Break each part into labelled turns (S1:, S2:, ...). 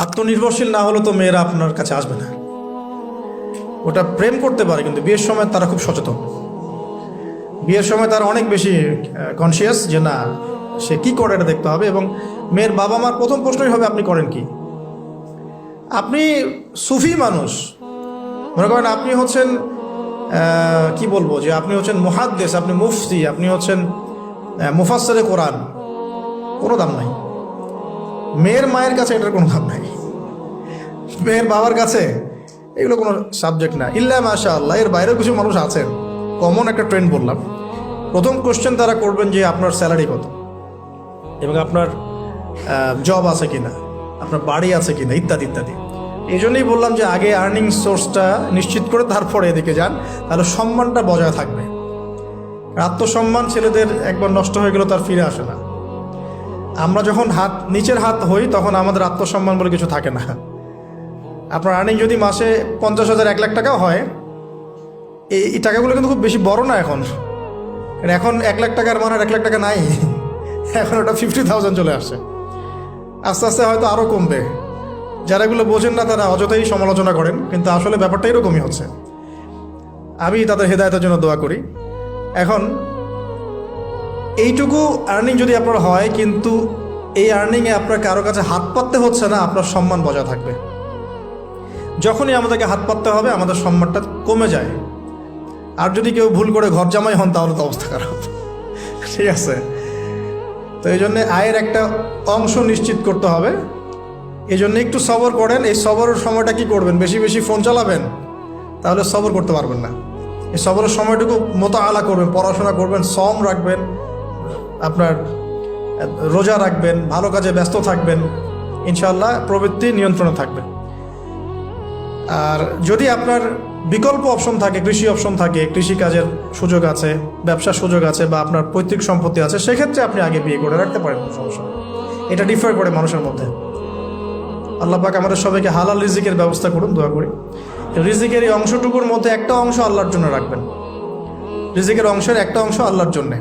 S1: আত্মনির্ভরশীল না হলে তো মেয়েরা আপনার কাছে আসবে না। ওটা প্রেম করতে পারে, কিন্তু বিয়ের সময় তারা খুব সচেতন। বিয়ের সময় তারা অনেক বেশি কনসিয়াস যে না, সে কি করে এটা দেখতে হবে। এবং মেয়ের বাবা মার প্রথম প্রশ্নই হবে আপনি করেন কি। আপনি সুফি মানুষ, মনে করেন আপনি হচ্ছেন কি বলবো, যে আপনি হচ্ছেন মুহাদ্দিস, আপনি মুফতি, আপনি হচ্ছেন মুফাসসিরে কোরআন, কোনো দাম নাই। মেয়ের মায়ের কাছে এটার কোনো দাম নাই, মেয়ের বাবার কাছে এগুলো কোনো সাবজেক্ট না। ইল্লা মাশা আল্লাহ, এর বাইরেও কিছু মানুষ আছেন। কমন একটা ট্রেন্ড বললাম, প্রথম কোশ্চেন তারা করবেন যে আপনার স্যালারি কত, এবং আপনার জব আছে কিনা, আপনার বাড়ি আছে কিনা, ইত্যাদি ইত্যাদি। এই জন্যই বললাম যে আগে আর্নিং সোর্সটা নিশ্চিত করে তারপরে এদিকে যান, তাহলে সম্মানটা বজায় থাকবে। আত্মসম্মান ছেলেদের একবার নষ্ট হয়ে গেল তার ফিরে আসে না। আমরা যখন নিচের হাত হই তখন আমাদের আত্মসম্মান বলে কিছু থাকে না। আপনার আর্নিং যদি মাসে 50,000 1 লাখ টাকাও হয়, এই টাকাগুলো কিন্তু খুব বেশি বড় না এখন। এখন 1 লাখ টাকার মানে 1 লাখ টাকা নাই, এখন ওটা 50,000 চলে আসে। আস্তে আস্তে হয়তো আরও কমবে। যারা এগুলো বোঝেন না তারা অযথাই সমালোচনা করেন, কিন্তু আসলে ব্যাপারটা এরকমই হচ্ছে। আমি তাদের হেদায়েতের জন্য দোয়া করি। এখন এইটুকু আর্নিং যদি আপনার হয়, কিন্তু এই আর্নিংয়ে আপনার কারো কাছে হাত পাততে হচ্ছে না, আপনার সম্মান বজায় থাকবে। যখনই আমাদেরকে হাত পাততে হবে আমাদের সম্মানটা কমে যায়। আর যদি কেউ ভুল করে ঘর জামাই হন তাহলে তো অবস্থা খারাপ, ঠিক আছে? তো এই জন্যে আয়ের একটা অংশ নিশ্চিত করতে হবে। এই জন্য একটু সবর করেন। এই সবরের সময়টা কি করবেন? বেশি বেশি ফোন চালাবেন, তাহলে সবর করতে পারবেন না। এই সবরের সময়টুকু মোতাআলা করবেন, পড়াশোনা করবেন, সম রাখবেন, আপনার রোজা রাখবেন, ভালো কাজে ব্যস্ত থাকবেন, ইনশাআল্লাহ প্রবৃত্তি নিয়ন্ত্রণে থাকবে। আর যদি আপনার বিকল্প অপশন থাকে, কৃষি অপশন থাকে, কৃষিকাজের সুযোগ আছে, ব্যবসার সুযোগ আছে, বা আপনার পৈতৃক সম্পত্তি আছে, সেক্ষেত্রে আপনি আগে বিয়ে করে রাখতে পারেন, কোনো সমস্যা নেই। এটা ডিফার করে মানুষের মধ্যে। আল্লাহ পাক আমাদের সবাইকে হালাল রিজিকের ব্যবস্থা করুন, দোয়া করি। রিজিকের এই অংশটুকুর মধ্যে একটা অংশ আল্লাহর জন্য রাখবেন। রিজিকের অংশের একটা অংশ আল্লাহর জন্যে,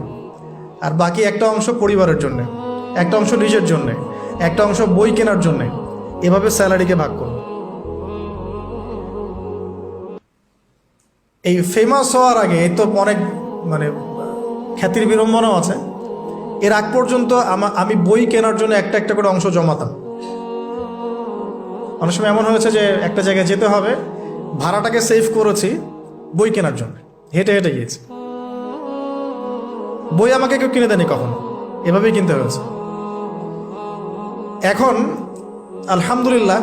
S1: আর বাকি একটা অংশ পরিবারের জন্যে, একটা অংশ নিজের জন্যে, একটা অংশ বই কেনার জন্যে। এভাবে স্যালারিকে ভাগ করুন। এই ফেমাস হওয়ার আগে, এই তো অনেক খ্যাতির বিড়ম্বনাও আছে। এর আগ পর্যন্ত আমি বই কেনার জন্য একটা একটা করে অংশ জমাতাম। অনেক সময় এমন হয়েছে যে একটা জায়গায় যেতে হবে, ভাড়াটাকে সেভ করেছি বই কেনার জন্য, হেঁটে হেঁটে গিয়েছি। বই আমাকে কেউ কিনে দেয়নি কখনো, এভাবেই কিনতে হয়েছে। এখন আলহামদুলিল্লাহ